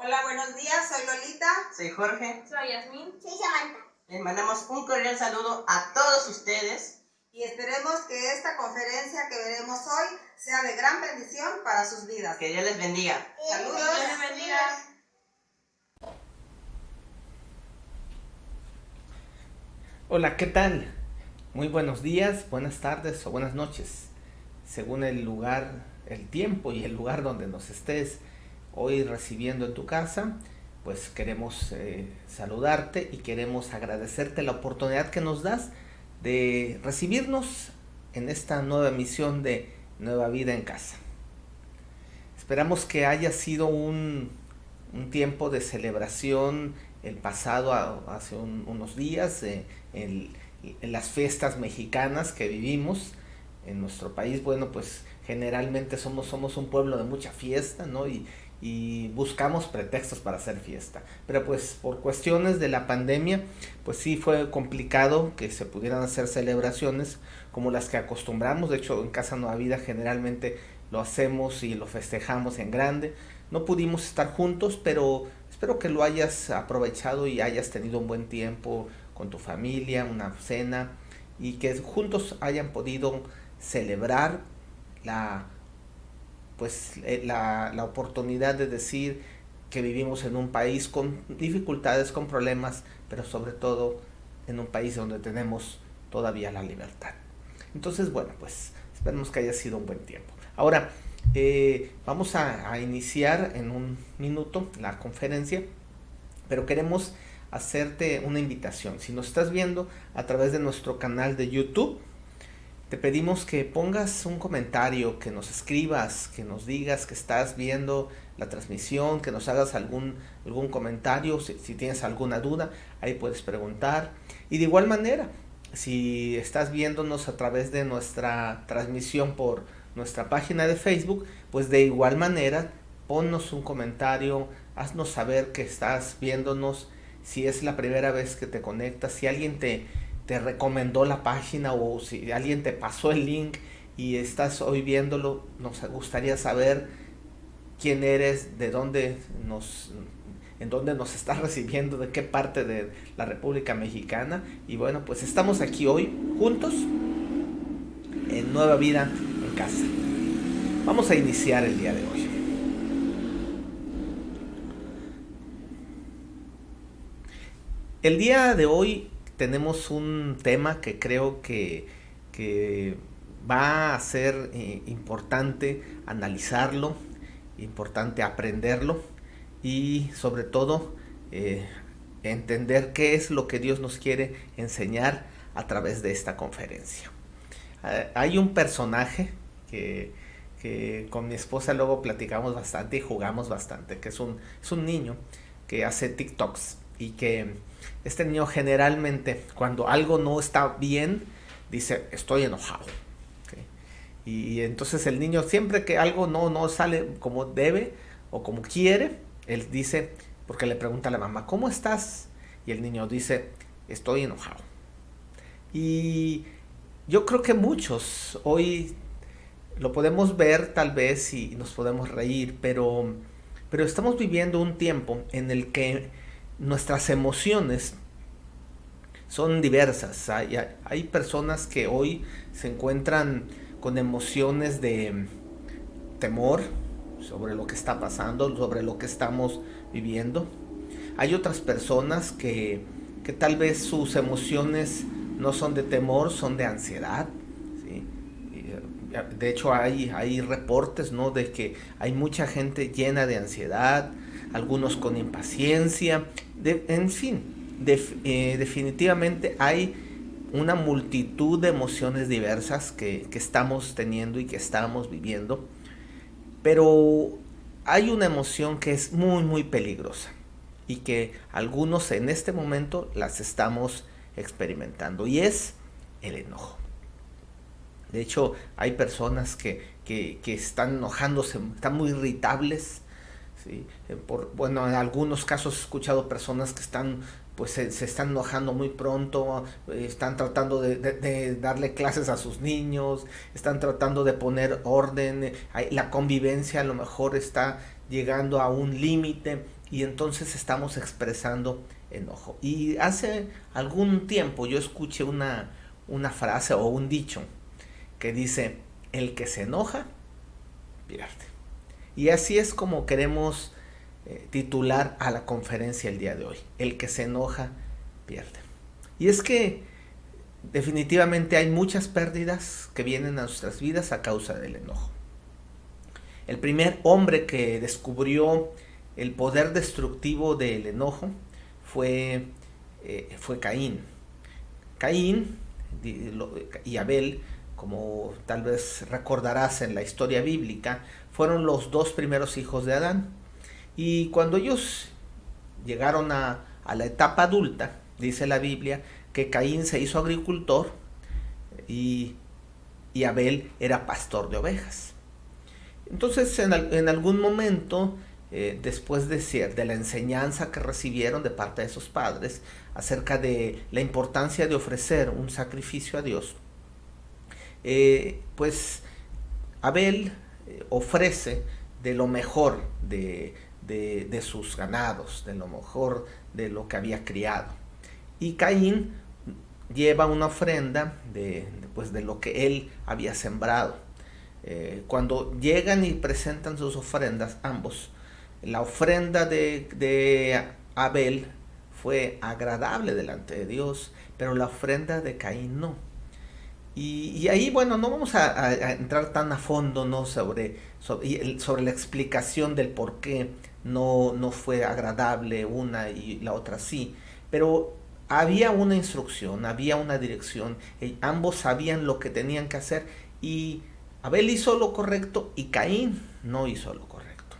Hola, buenos días, soy Lolita. Soy Jorge. Soy Yasmín. Soy Samantha. Les mandamos un cordial saludo a todos ustedes. Y esperemos que esta conferencia que veremos hoy sea de gran bendición para sus vidas. Que Dios les bendiga. Saludos. Dios les bendiga. Hola, ¿qué tal? Muy buenos días, buenas tardes o buenas noches, según el lugar, el tiempo y el lugar donde nos estés hoy recibiendo en tu casa. Pues queremos saludarte y queremos agradecerte la oportunidad que nos das de recibirnos en esta nueva emisión de Nueva Vida en Casa. Esperamos que haya sido un tiempo de celebración el pasado hace unos días en las fiestas mexicanas que vivimos en nuestro país. Bueno, pues generalmente somos un pueblo de mucha fiesta, ¿no? Y buscamos pretextos para hacer fiesta, pero pues por cuestiones de la pandemia pues sí fue complicado que se pudieran hacer celebraciones como las que acostumbramos. De hecho, en Casa Nueva Vida generalmente lo hacemos y lo festejamos en grande. No pudimos estar juntos, pero espero que lo hayas aprovechado y hayas tenido un buen tiempo con tu familia, una cena, y que juntos hayan podido celebrar la oportunidad de decir que vivimos en un país con dificultades, con problemas, pero sobre todo en un país donde tenemos todavía la libertad. Entonces, bueno, pues esperemos que haya sido un buen tiempo. Ahora, vamos a iniciar en un minuto la conferencia, pero queremos hacerte una invitación. Si nos estás viendo a través de nuestro canal de YouTube, te pedimos que pongas un comentario, que nos escribas, que nos digas que estás viendo la transmisión, que nos hagas algún comentario. Si tienes alguna duda, ahí puedes preguntar. Y de igual manera, si estás viéndonos a través de nuestra transmisión por nuestra página de Facebook, pues de igual manera, ponnos un comentario, haznos saber que estás viéndonos. Si es la primera vez que te conectas, si alguien te recomendó la página o si alguien te pasó el link y estás hoy viéndolo, nos gustaría saber quién eres, en dónde nos estás recibiendo, de qué parte de la República Mexicana. Y bueno, pues estamos aquí hoy juntos en Nueva Vida en Casa. Vamos a iniciar el día de hoy. El día de hoy tenemos un tema que creo que va a ser importante analizarlo, importante aprenderlo y sobre todo entender qué es lo que Dios nos quiere enseñar a través de esta conferencia. Hay un personaje que con mi esposa luego platicamos bastante y jugamos bastante, que es un niño que hace TikToks y que este niño generalmente cuando algo no está bien dice estoy enojado, ¿okay? Y entonces el niño siempre que algo no sale como debe o como quiere, él dice, porque le pregunta a la mamá ¿cómo estás? Y el niño dice estoy enojado. Y yo creo que muchos hoy lo podemos ver tal vez y nos podemos reír, pero estamos viviendo un tiempo en el que nuestras emociones son diversas. Hay personas que hoy se encuentran con emociones de temor sobre lo que está pasando, sobre lo que estamos viviendo. Hay otras personas que tal vez sus emociones no son de temor, son de ansiedad, ¿sí? De hecho hay reportes, ¿no?, de que hay mucha gente llena de ansiedad, algunos con impaciencia, en fin, definitivamente hay una multitud de emociones diversas que estamos teniendo y que estamos viviendo, pero hay una emoción que es muy muy peligrosa y que algunos en este momento las estamos experimentando, y es el enojo. De hecho, hay personas que están enojándose, están muy irritables, ¿sí? En algunos casos he escuchado personas que están, pues se están enojando muy pronto, están tratando de darle clases a sus niños, están tratando de poner orden, la convivencia a lo mejor está llegando a un límite y entonces estamos expresando enojo. Y hace algún tiempo yo escuché una frase o un dicho que dice: el que se enoja, pierde. Y así es como queremos titular a la conferencia el día de hoy: el que se enoja, pierde. Y es que definitivamente hay muchas pérdidas que vienen a nuestras vidas a causa del enojo. El primer hombre que descubrió el poder destructivo del enojo fue Caín. Caín y Abel, como tal vez recordarás en la historia bíblica, fueron los dos primeros hijos de Adán. Y cuando ellos llegaron a la etapa adulta, dice la Biblia que Caín se hizo agricultor y Abel era pastor de ovejas. Entonces en algún momento, después de la enseñanza que recibieron de parte de sus padres acerca de la importancia de ofrecer un sacrificio a Dios, pues Abel ofrece de lo mejor de sus ganados, de lo mejor de lo que había criado. Y Caín lleva una ofrenda de lo que él había sembrado. Cuando llegan y presentan sus ofrendas, ambos, la ofrenda de Abel fue agradable delante de Dios, pero la ofrenda de Caín no. Y ahí, bueno, no vamos a entrar tan a fondo, ¿no?, sobre la explicación del por qué no fue agradable una y la otra sí, pero había una instrucción, había una dirección, ambos sabían lo que tenían que hacer, y Abel hizo lo correcto y Caín no hizo lo correcto.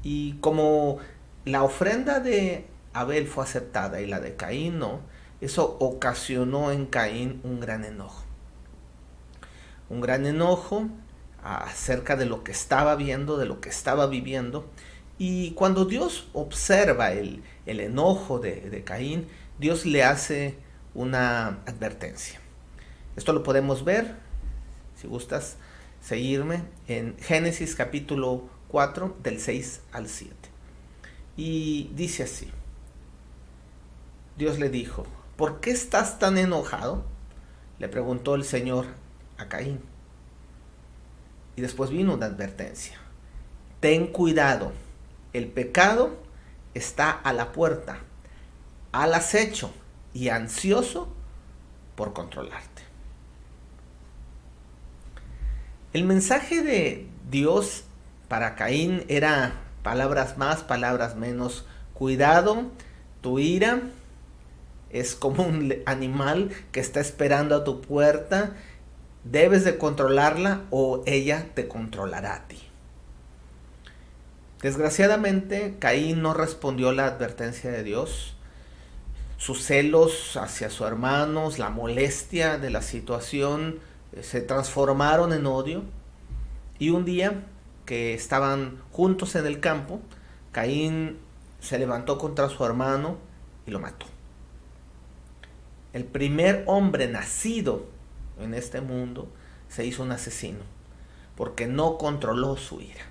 Y como la ofrenda de Abel fue aceptada y la de Caín no, eso ocasionó en Caín un gran enojo. Un gran enojo acerca de lo que estaba viendo, de lo que estaba viviendo. Y cuando Dios observa el enojo de Caín, Dios le hace una advertencia. Esto lo podemos ver, si gustas seguirme, en Génesis capítulo 4, del 6 al 7. Y dice así: Dios le dijo: ¿por qué estás tan enojado?, le preguntó el Señor a Caín. Y después vino una advertencia: ten cuidado, el pecado está a la puerta, al acecho y ansioso por controlarte. El mensaje de Dios para Caín era palabras más, palabras menos. Cuidado, tu ira es como un animal que está esperando a tu puerta. Debes de controlarla o ella te controlará a ti. Desgraciadamente, Caín no respondió la advertencia de Dios. Sus celos hacia sus hermanos, la molestia de la situación, se transformaron en odio. Y un día que estaban juntos en el campo, Caín se levantó contra su hermano y lo mató. El primer hombre nacido en este mundo se hizo un asesino porque no controló su ira.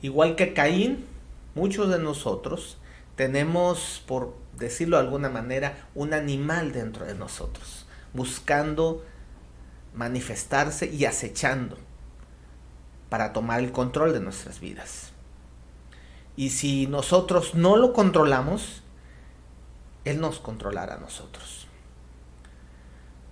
Igual que Caín, muchos de nosotros tenemos, por decirlo de alguna manera, un animal dentro de nosotros, buscando manifestarse y acechando para tomar el control de nuestras vidas. Y si nosotros no lo controlamos, Él nos controlará a nosotros.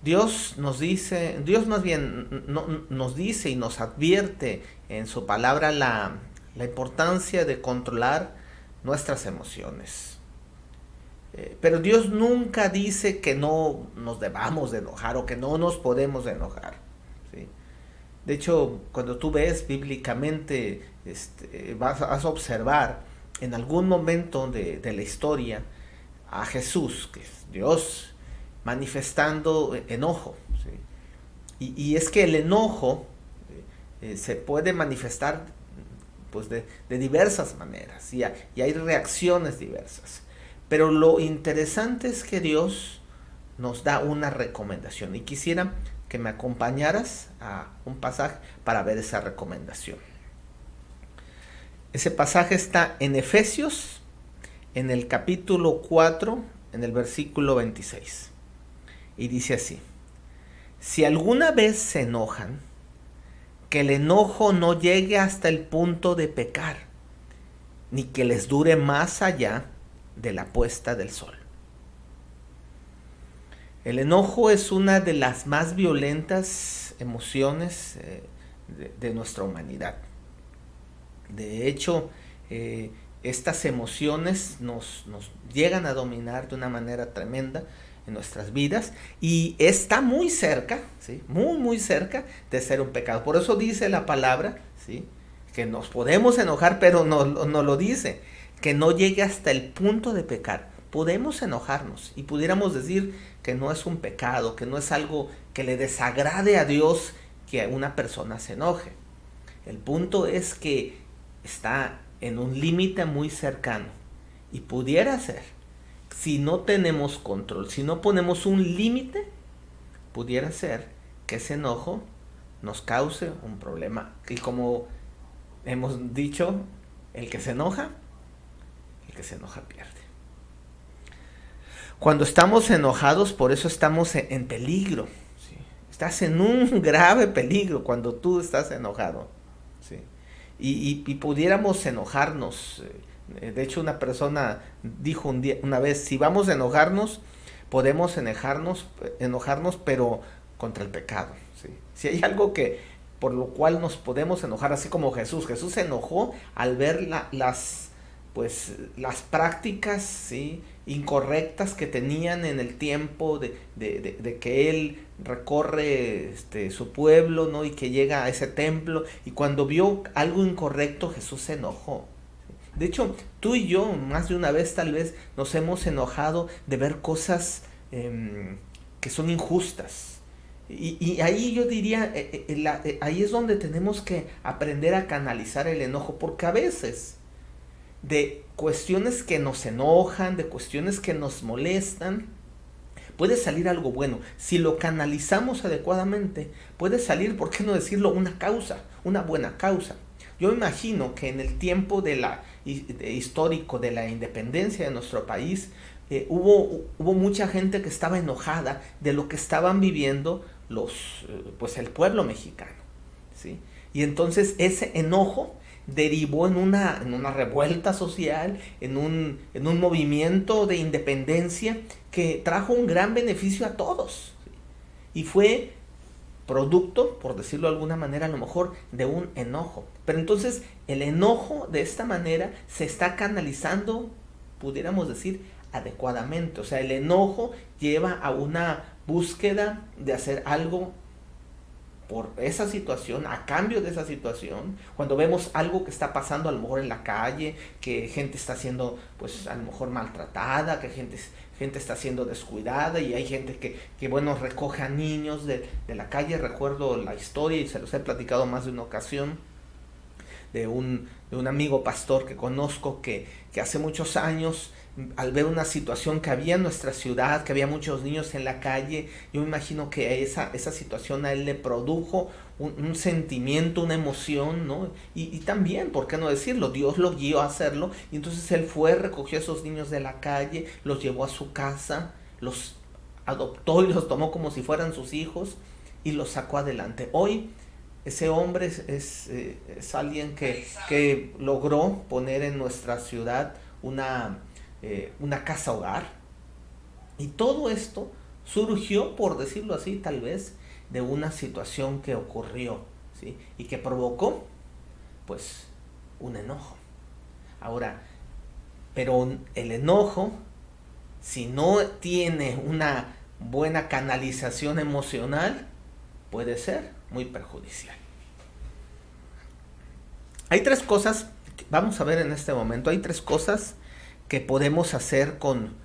Dios más bien nos dice y nos advierte en su palabra la importancia de controlar nuestras emociones. Pero Dios nunca dice que no nos debamos de enojar o que no nos podemos enojar, ¿sí? De hecho, cuando tú ves bíblicamente, vas a observar en algún momento de la historia a Jesús, que es Dios, manifestando enojo, ¿sí? Y es que el enojo se puede manifestar pues de diversas maneras, y hay reacciones diversas. Pero lo interesante es que Dios nos da una recomendación, y quisiera que me acompañaras a un pasaje para ver esa recomendación. Ese pasaje está en Efesios, en el capítulo 4, en el versículo 26. Y dice así: si alguna vez se enojan, que el enojo no llegue hasta el punto de pecar, ni que les dure más allá de la puesta del sol. El enojo es una de las más violentas emociones de nuestra humanidad. De hecho, estas emociones nos llegan a dominar de una manera tremenda en nuestras vidas y está muy cerca, ¿sí? Muy cerca de ser un pecado. Por eso dice la palabra, ¿sí?, que nos podemos enojar, pero no lo dice, que no llegue hasta el punto de pecar. Podemos enojarnos y pudiéramos decir que no es un pecado, que no es algo que le desagrade a Dios que una persona se enoje. El punto es que está en un límite muy cercano y pudiera ser, si no tenemos control, si no ponemos un límite, pudiera ser que ese enojo nos cause un problema. Y como hemos dicho, el que se enoja pierde. Cuando estamos enojados, por eso estamos en peligro, ¿sí? Estás en un grave peligro cuando tú estás enojado, ¿sí? Y pudiéramos enojarnos. De hecho, una persona dijo una vez: si vamos a enojarnos, podemos enojarnos, pero contra el pecado, ¿sí? Si hay algo que por lo cual nos podemos enojar, así como Jesús se enojó al ver las prácticas, ¿sí?, incorrectas que tenían en el tiempo de que él recorre su pueblo, ¿no?, y que llega a ese templo, y cuando vio algo incorrecto, Jesús se enojó. De hecho, tú y yo más de una vez tal vez nos hemos enojado de ver cosas que son injustas. Y ahí yo diría, ahí es donde tenemos que aprender a canalizar el enojo, porque a veces de cuestiones que nos enojan, de cuestiones que nos molestan, puede salir algo bueno. Si lo canalizamos adecuadamente, puede salir, ¿por qué no decirlo?, una buena causa. Yo imagino que en el tiempo histórico de la independencia de nuestro país, hubo mucha gente que estaba enojada de lo que estaban viviendo el pueblo mexicano, ¿sí? Y entonces ese enojo derivó en una revuelta social, en un movimiento de independencia que trajo un gran beneficio a todos, ¿sí? Y fue producto, por decirlo de alguna manera, a lo mejor de un enojo. Pero entonces el enojo de esta manera se está canalizando, pudiéramos decir, adecuadamente. O sea, el enojo lleva a una búsqueda de hacer algo por esa situación, a cambio de esa situación. Cuando vemos algo que está pasando a lo mejor en la calle, que gente está siendo a lo mejor maltratada, que gente está siendo descuidada, y hay gente que recoge a niños de la calle. Recuerdo la historia, y se los he platicado más de una ocasión, de un amigo pastor que conozco que hace muchos años, al ver una situación que había en nuestra ciudad, que había muchos niños en la calle, yo me imagino que esa situación a él le produjo un sentimiento, una emoción, ¿no? Y también, ¿por qué no decirlo?, Dios lo guió a hacerlo, y entonces él recogió a esos niños de la calle, los llevó a su casa, los adoptó y los tomó como si fueran sus hijos, y los sacó adelante. Hoy ese hombre es alguien que logró poner en nuestra ciudad una casa hogar, y todo esto surgió, por decirlo así, tal vez de una situación que ocurrió, ¿sí?, y que provocó un enojo. Ahora, pero el enojo, si no tiene una buena canalización emocional, puede ser muy perjudicial. Hay tres cosas, vamos a ver en este momento, hay tres cosas que podemos hacer con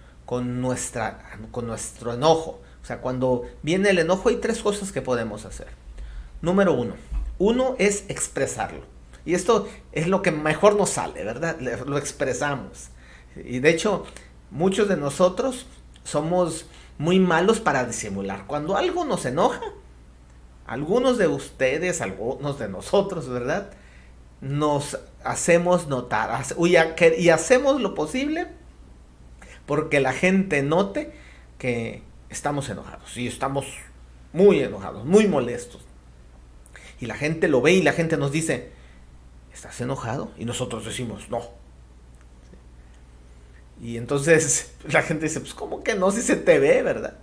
nuestro enojo. O sea, cuando viene el enojo, hay tres cosas que podemos hacer. Número uno es expresarlo. Y esto es lo que mejor nos sale, ¿verdad? Lo expresamos. Y de hecho, muchos de nosotros somos muy malos para disimular. Cuando algo nos enoja, algunos de ustedes, algunos de nosotros, ¿verdad?, nos hacemos notar y hacemos lo posible porque la gente note que estamos enojados y estamos muy enojados, muy molestos. Y la gente lo ve y la gente nos dice, ¿estás enojado? Y nosotros decimos, no. Y entonces la gente dice, pues ¿cómo que no? Si se te ve, ¿verdad?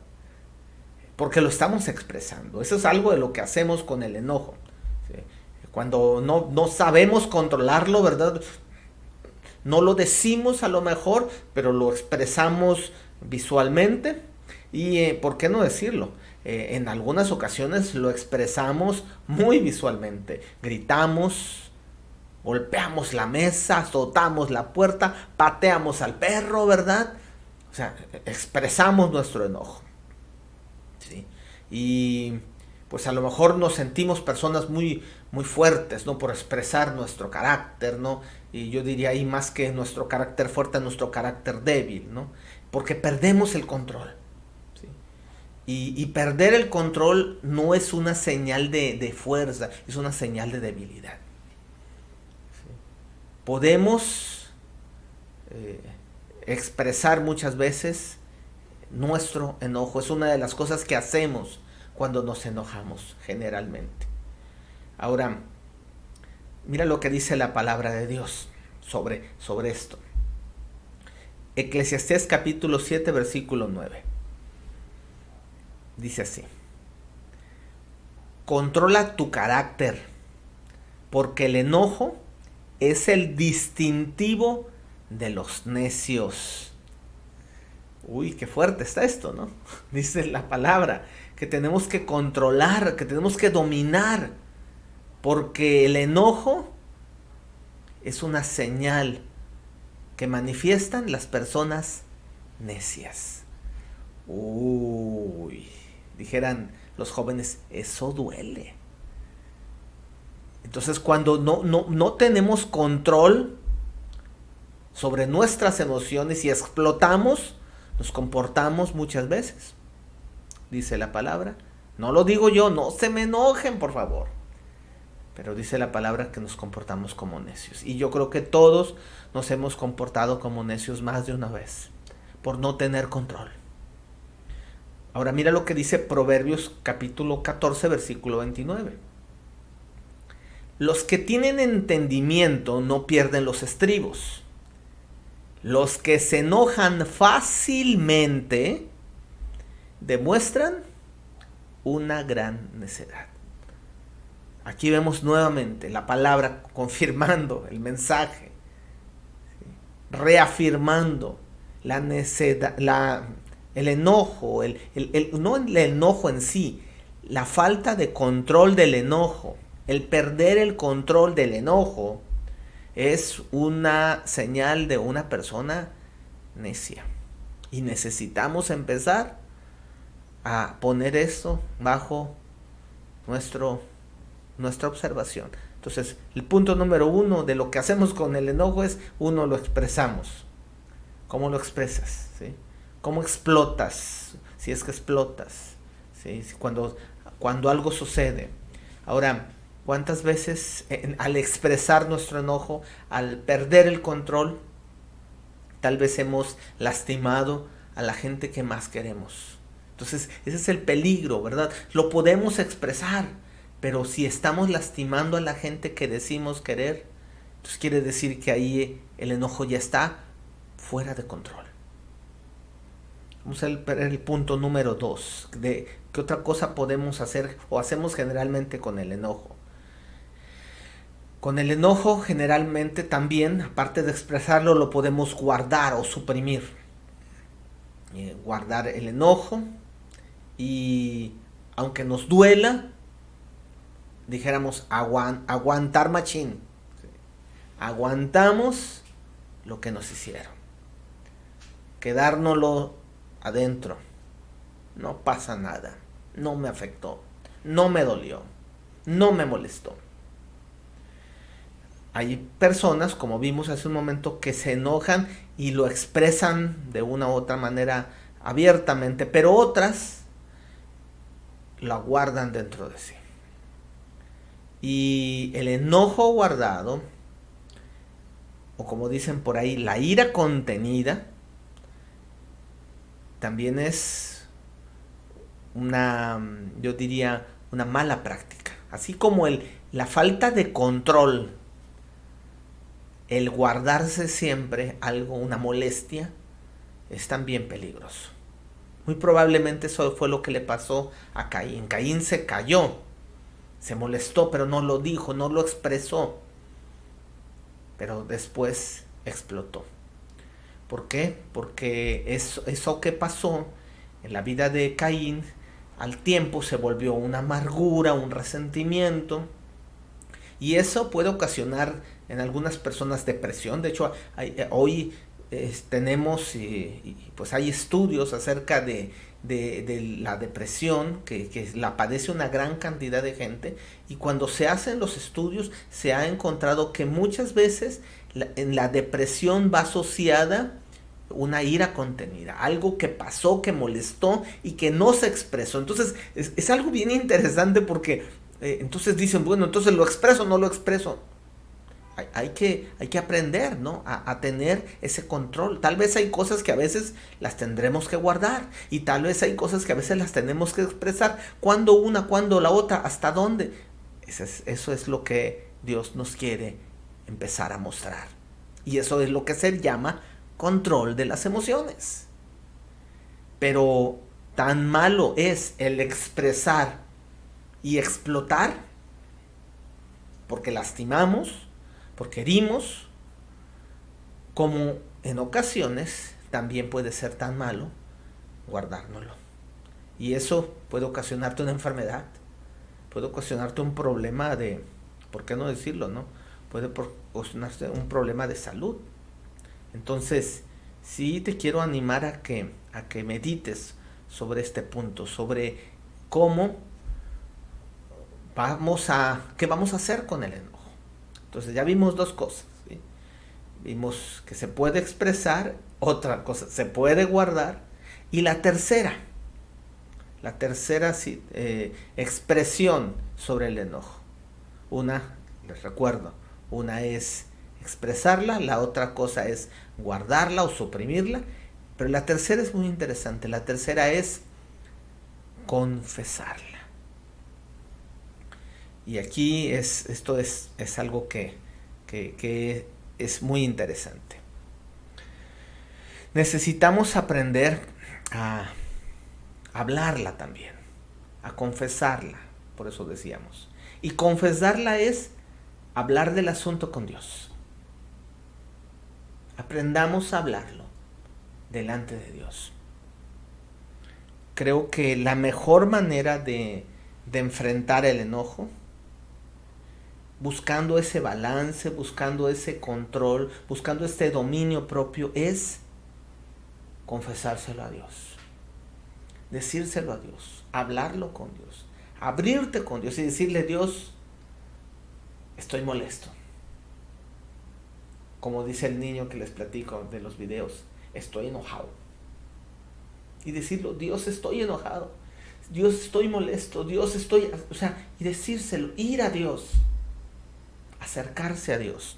Porque lo estamos expresando. Eso es algo de lo que hacemos con el enojo. ¿Sí? Cuando no sabemos controlarlo, ¿verdad? No lo decimos a lo mejor, pero lo expresamos visualmente. Y ¿por qué no decirlo? En algunas ocasiones lo expresamos muy visualmente. Gritamos, golpeamos la mesa, azotamos la puerta, pateamos al perro, ¿verdad? O sea, expresamos nuestro enojo. ¿Sí? Y pues a lo mejor nos sentimos personas muy, muy fuertes, ¿no? Por expresar nuestro carácter, ¿no? Y yo diría ahí más que nuestro carácter fuerte, nuestro carácter débil, ¿no? Porque perdemos el control. ¿Sí? Y perder el control no es una señal de fuerza, es una señal de debilidad. ¿Sí? Podemos expresar muchas veces nuestro enojo. Es una de las cosas que hacemos cuando nos enojamos generalmente. Ahora, mira lo que dice la palabra de Dios sobre esto. Eclesiastés capítulo 7, versículo 9. Dice así: controla tu carácter, porque el enojo es el distintivo de los necios. Uy, qué fuerte está esto, ¿no? Dice la palabra que tenemos que controlar, que tenemos que dominar, porque el enojo es una señal que manifiestan las personas necias. Uy, dijeran los jóvenes, eso duele. Entonces, cuando no tenemos control sobre nuestras emociones y explotamos, nos comportamos muchas veces, dice la palabra. No lo digo yo, no se me enojen, por favor. Pero dice la palabra que nos comportamos como necios. Y yo creo que todos nos hemos comportado como necios más de una vez, por no tener control. Ahora mira lo que dice Proverbios capítulo 14, versículo 29. Los que tienen entendimiento no pierden los estribos. Los que se enojan fácilmente demuestran una gran necedad. Aquí vemos nuevamente la palabra confirmando el mensaje, reafirmando la necedad, el enojo, no el enojo en sí, la falta de control del enojo, el perder el control del enojo es una señal de una persona necia. Y necesitamos empezar a poner esto bajo nuestra observación. Entonces, el punto número 1 de lo que hacemos con el enojo es, uno, lo expresamos. ¿Cómo lo expresas? ¿Sí? ¿Cómo explotas? Si es que explotas. ¿Sí? Cuando algo sucede. Ahora, ¿cuántas veces al expresar nuestro enojo, al perder el control, tal vez hemos lastimado a la gente que más queremos? Entonces, ese es el peligro, ¿verdad? Lo podemos expresar, pero si estamos lastimando a la gente que decimos querer, entonces quiere decir que ahí el enojo ya está fuera de control. Vamos a ver el punto número 2, de qué otra cosa podemos hacer o hacemos generalmente con el enojo. Con el enojo generalmente también, aparte de expresarlo, lo podemos guardar o suprimir. Guardar el enojo y aunque nos duela, dijéramos aguantar machín. Aguantamos lo que nos hicieron. Quedárnoslo adentro. No pasa nada. No me afectó. No me dolió. No me molestó. Hay personas, como vimos hace un momento, que se enojan y lo expresan de una u otra manera abiertamente, pero otras lo guardan dentro de sí. Y el enojo guardado, o como dicen por ahí, la ira contenida, también es yo diría, una mala práctica. Así como la falta de control, el guardarse siempre algo, una molestia, es también peligroso. Muy probablemente eso fue lo que le pasó a Caín. Caín se cayó, se molestó, pero no lo dijo, no lo expresó. Pero después explotó. ¿Por qué? Porque eso que pasó en la vida de Caín, al tiempo se volvió una amargura, un resentimiento. Y eso puede ocasionar en algunas personas depresión. De hecho, hoy tenemos, pues hay estudios acerca de la depresión que la padece una gran cantidad de gente, y cuando se hacen los estudios se ha encontrado que muchas veces en la depresión va asociada una ira contenida, algo que pasó, que molestó y que no se expresó. Entonces es algo bien interesante porque entonces dicen, bueno, entonces lo expreso o no lo expreso. Hay que aprender, ¿no? A tener ese control. Tal vez hay cosas que a veces las tendremos que guardar, y tal vez hay cosas que a veces las tenemos que expresar. ¿Cuándo una, cuándo la otra? ¿Hasta dónde? Eso es lo que Dios nos quiere empezar a mostrar. Y eso es lo que se llama control de las emociones. Pero tan malo es el expresar y explotar, porque lastimamos, porque herimos, como en ocasiones también puede ser tan malo guardárnoslo. Y eso puede ocasionarte una enfermedad, puede ocasionarte un problema de, ¿por qué no decirlo, no? Puede ocasionarte un problema de salud. Entonces, sí te quiero animar a que medites sobre este punto, sobre cómo qué vamos a hacer con el enojo. Entonces ya vimos dos cosas, ¿sí? Vimos que se puede expresar, otra cosa, se puede guardar, y la tercera sí, expresión sobre el enojo. Les recuerdo, una es expresarla, la otra cosa es guardarla o suprimirla, pero la tercera es muy interesante. La tercera es confesarla. Y aquí esto es algo que es muy interesante. Necesitamos aprender a hablarla también, a confesarla, por eso decíamos. Y confesarla es hablar del asunto con Dios. Aprendamos a hablarlo delante de Dios. Creo que la mejor manera de enfrentar el enojo, buscando ese balance, buscando ese control, buscando este dominio propio, es confesárselo a Dios, decírselo a Dios, hablarlo con Dios, abrirte con Dios y decirle: Dios, estoy molesto. Como dice el niño que les platico de los videos, estoy enojado. Y decirlo: Dios, estoy enojado, Dios, estoy molesto, Dios, estoy... y decírselo, ir a Dios, acercarse a Dios.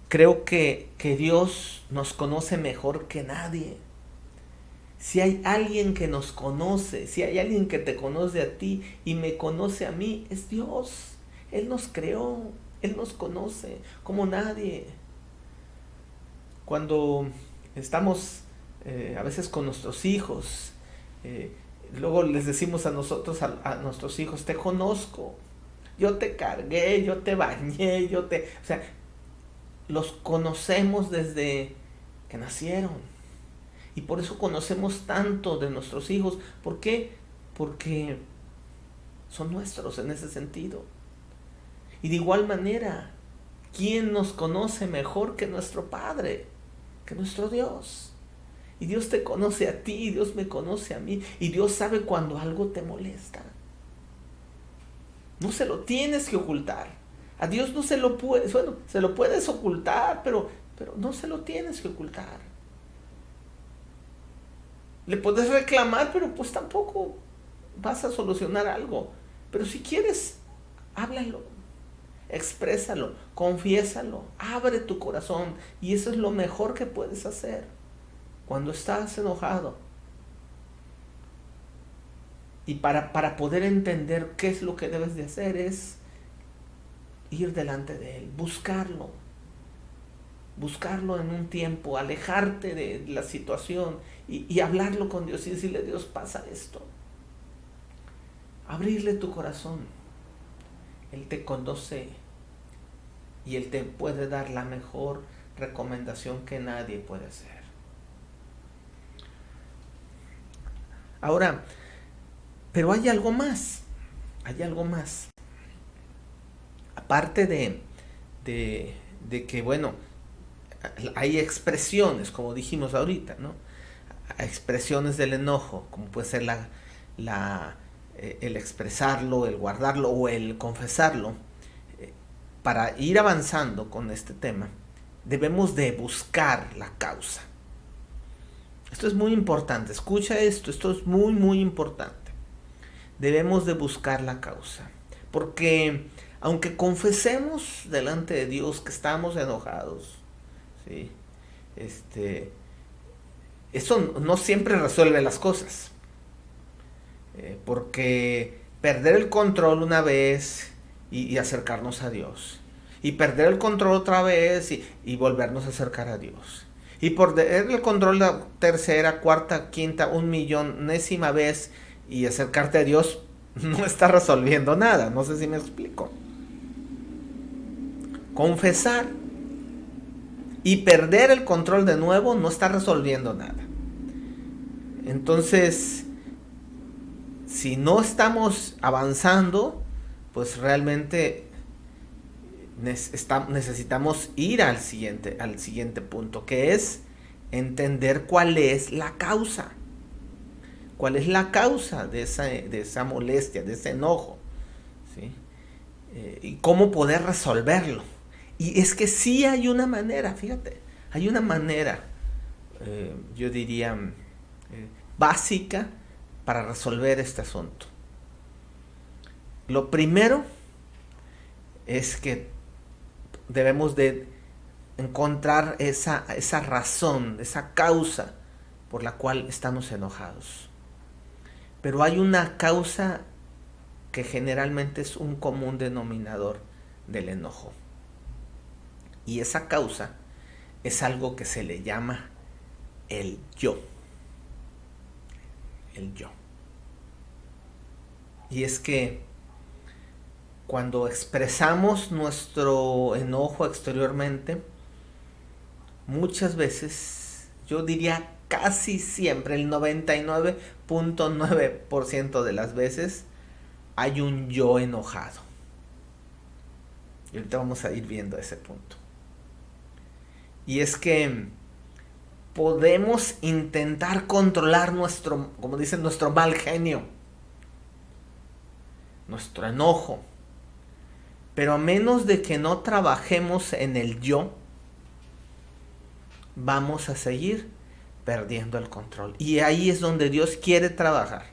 Creo que Dios nos conoce mejor que nadie. Si hay alguien que nos conoce, si hay alguien que te conoce a ti y me conoce a mí, es Dios. Él nos creó, Él nos conoce como nadie. Cuando estamos a veces con nuestros hijos, luego les decimos a nuestros hijos: te conozco, yo te cargué, yo te bañé, los conocemos desde que nacieron. Y por eso conocemos tanto de nuestros hijos. ¿Por qué? Porque son nuestros en ese sentido. Y de igual manera, ¿quién nos conoce mejor que nuestro Padre, que nuestro Dios? Y Dios te conoce a ti, Dios me conoce a mí, y Dios sabe cuando algo te molesta. No se lo tienes que ocultar. A Dios no se lo puedes, se lo puedes ocultar, pero no se lo tienes que ocultar. Le puedes reclamar, pero pues tampoco vas a solucionar algo. Pero si quieres háblalo, exprésalo, confiésalo, abre tu corazón. Y eso es lo mejor que puedes hacer cuando estás enojado. Y para poder entender qué es lo que debes de hacer es ir delante de Él, buscarlo en un tiempo, alejarte de la situación y hablarlo con Dios y decirle: Dios, pasa esto. Abrirle tu corazón. Él te conoce y Él te puede dar la mejor recomendación que nadie puede hacer. Ahora, pero hay algo más. Aparte de que, bueno, hay expresiones, como dijimos ahorita, ¿no? Expresiones del enojo, como puede ser el expresarlo, el guardarlo o el confesarlo. Para ir avanzando con este tema, debemos de buscar la causa. Esto es muy importante, escucha esto es muy, muy importante. Debemos de buscar la causa, porque aunque confesemos delante de Dios que estamos enojados, ¿sí? Eso no siempre resuelve las cosas, porque perder el control una vez y acercarnos a Dios, y perder el control otra vez y volvernos a acercar a Dios, y perder el control la tercera, cuarta, quinta, 1.000.000ª vez y acercarte a Dios, no está resolviendo nada. No sé si me explico. Confesar y perder el control de nuevo no está resolviendo nada. Entonces, si no estamos avanzando, pues realmente necesitamos ir al siguiente punto, que es entender cuál es la causa. ¿Cuál es la causa de esa molestia, de ese enojo? ¿Sí? Y cómo poder resolverlo. Y es que sí hay una manera, fíjate, hay una manera, yo diría, básica para resolver este asunto. Lo primero es que debemos de encontrar esa razón, esa causa por la cual estamos enojados. Pero hay una causa que generalmente es un común denominador del enojo. Y esa causa es algo que se le llama el yo. El yo. Y es que cuando expresamos nuestro enojo exteriormente, muchas veces, yo diría casi siempre, el 99.9% de las veces, hay un yo enojado. Y ahorita vamos a ir viendo ese punto. Y es que podemos intentar controlar como dicen, nuestro mal genio, nuestro enojo. Pero a menos de que no trabajemos en el yo, vamos a seguir perdiendo el control. Y ahí es donde Dios quiere trabajar.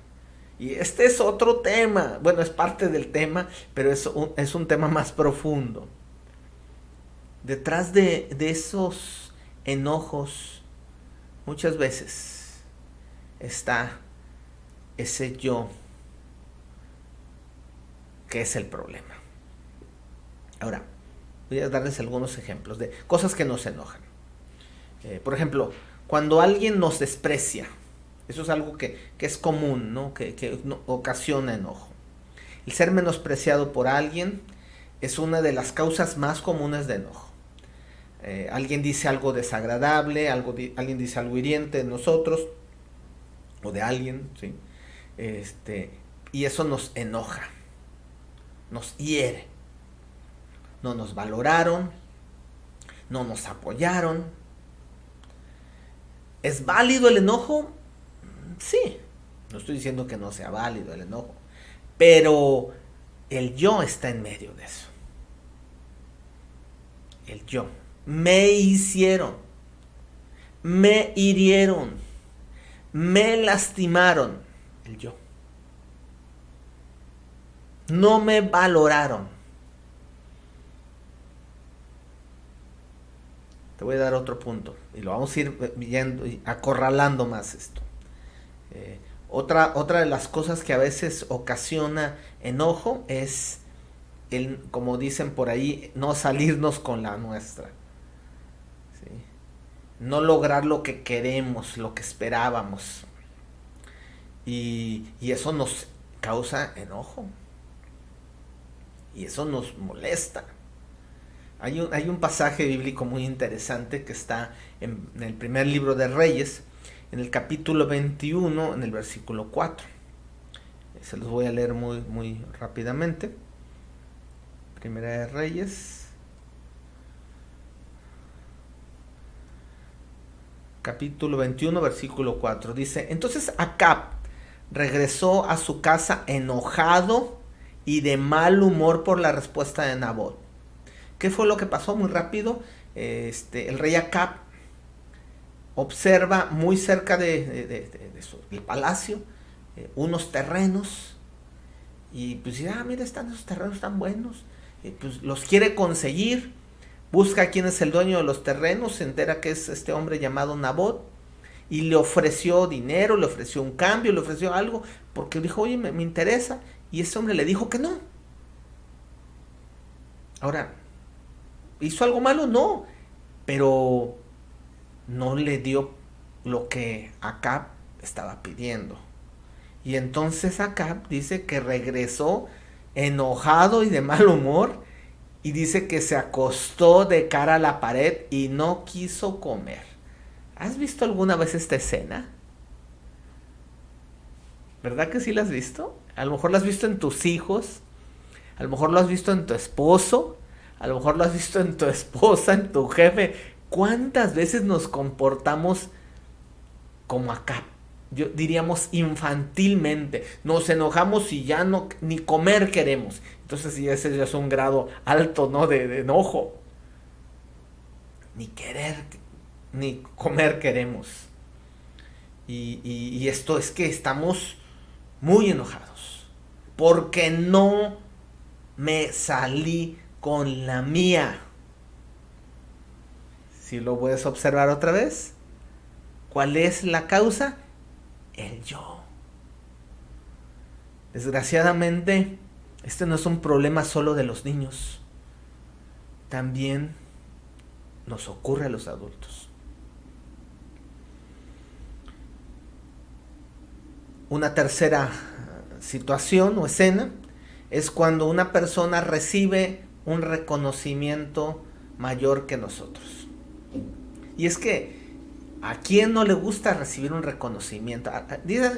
Y este es otro tema. Bueno, es parte del tema, pero es un tema más profundo. Detrás de esos enojos, muchas veces está ese yo que es el problema. Ahora, voy a darles algunos ejemplos de cosas que nos enojan. Por ejemplo, cuando alguien nos desprecia, eso es algo que es común, ¿no? Que ocasiona enojo. El ser menospreciado por alguien es una de las causas más comunes de enojo. Alguien dice algo desagradable, alguien dice algo hiriente de nosotros o de alguien, ¿sí? Y eso nos enoja, nos hiere. No nos valoraron, no nos apoyaron. ¿Es válido el enojo? Sí, no estoy diciendo que no sea válido el enojo, pero el yo está en medio de eso. El yo. Me hicieron, me hirieron, me lastimaron. El yo. No me valoraron. te voy a dar otro punto y lo vamos a ir viendo y acorralando más esto. Otra de las cosas que a veces ocasiona enojo es como dicen por ahí, no salirnos con la nuestra. ¿Sí? No lograr lo que queremos, lo que esperábamos. Y eso nos causa enojo. Y eso nos molesta. Hay un pasaje bíblico muy interesante que está en el primer libro de Reyes, en el capítulo 21, en el versículo 4. Se los voy a leer muy, muy rápidamente. Primera de Reyes, capítulo 21, versículo 4. Dice, entonces Acab regresó a su casa enojado y de mal humor por la respuesta de Nabot. ¿Qué fue lo que pasó? Muy rápido. El rey Acab observa muy cerca del palacio unos terrenos y pues dice, mira, esos terrenos tan buenos. Pues los quiere conseguir, busca quién es el dueño de los terrenos, se entera que es este hombre llamado Nabot y le ofreció dinero, le ofreció un cambio, le ofreció algo, porque dijo, oye, me interesa, y ese hombre le dijo que no. Ahora, ¿hizo algo malo? No, pero no le dio lo que Acab estaba pidiendo. Y entonces Acab dice que regresó enojado y de mal humor, y dice que se acostó de cara a la pared y no quiso comer. ¿Has visto alguna vez esta escena? ¿Verdad que sí la has visto? A lo mejor la has visto en tus hijos, a lo mejor lo has visto en tu esposo, a lo mejor lo has visto en tu esposa, en tu jefe. ¿Cuántas veces nos comportamos como Acab? Diríamos infantilmente, nos enojamos y ya no ni comer queremos. Entonces ese ya es un grado alto, ¿no? de enojo. Ni querer, ni comer queremos. Y esto es que estamos muy enojados porque no me salí con la mía. Si lo puedes observar otra vez, ¿cuál es la causa? El yo. Desgraciadamente, este no es un problema solo de los niños. También nos ocurre a los adultos. Una tercera situación o escena es cuando una persona recibe un reconocimiento mayor que nosotros. Y es que ¿a quién no le gusta recibir un reconocimiento?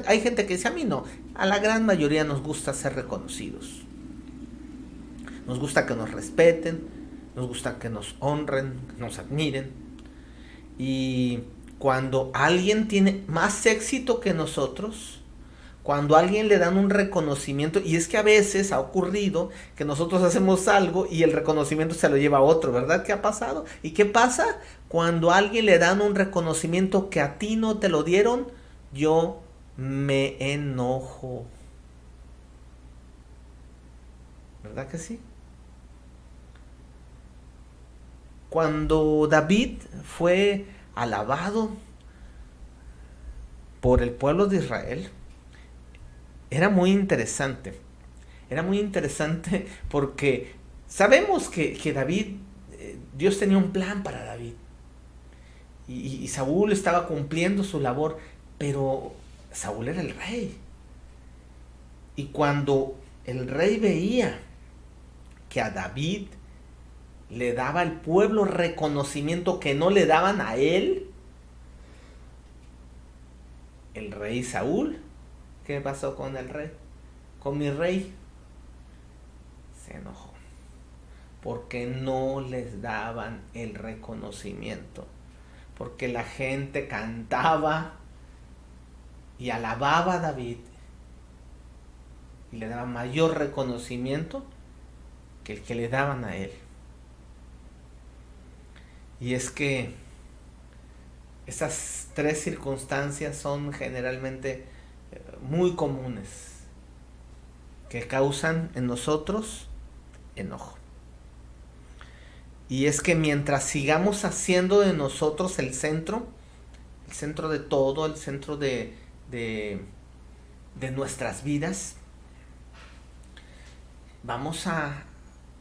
Hay gente que dice, a mí no. A la gran mayoría nos gusta ser reconocidos. Nos gusta que nos respeten, nos gusta que nos honren, que nos admiren. Y cuando alguien tiene más éxito que nosotros, cuando a alguien le dan un reconocimiento, y es que a veces ha ocurrido que nosotros hacemos algo y el reconocimiento se lo lleva a otro, ¿verdad? ¿Qué ha pasado? ¿Y qué pasa? Cuando a alguien le dan un reconocimiento que a ti no te lo dieron, yo me enojo. ¿Verdad que sí? Cuando David fue alabado por el pueblo de Israel, era muy interesante. Era muy interesante porque sabemos que David, Dios tenía un plan para David. Y Saúl estaba cumpliendo su labor, pero Saúl era el rey. Y cuando el rey veía que a David le daba al pueblo reconocimiento que no le daban a él, el rey Saúl, ¿qué pasó con el rey? Con mi rey. Se enojó. Porque no les daban el reconocimiento. Porque la gente cantaba y alababa a David y le daba mayor reconocimiento que el que le daban a él. Y es que esas tres circunstancias son generalmente muy comunes que causan en nosotros enojo. Y es que mientras sigamos haciendo de nosotros el centro de todo, el centro de nuestras vidas, vamos a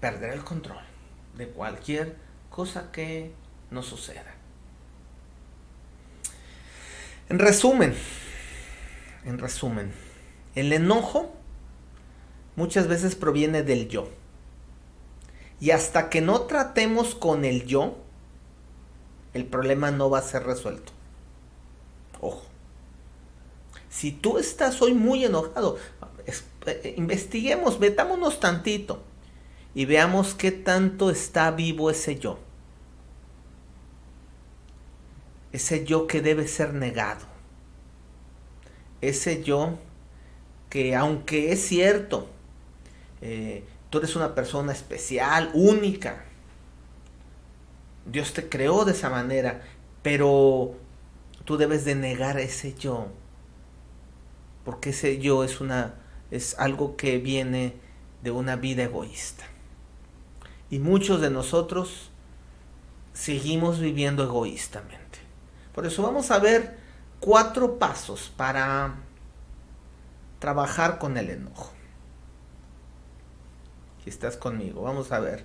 perder el control de cualquier cosa que nos suceda. En resumen, el enojo muchas veces proviene del yo. Y hasta que no tratemos con el yo, el problema no va a ser resuelto. Ojo. Si tú estás hoy muy enojado, investiguemos, metámonos tantito y veamos qué tanto está vivo ese yo. Ese yo que debe ser negado. Ese yo que, aunque es cierto, tú eres una persona especial, única. Dios te creó de esa manera, pero tú debes de negar ese yo. Porque ese yo es algo que viene de una vida egoísta. Y muchos de nosotros seguimos viviendo egoístamente. Por eso vamos a ver 4 pasos para trabajar con el enojo. Si estás conmigo, vamos a ver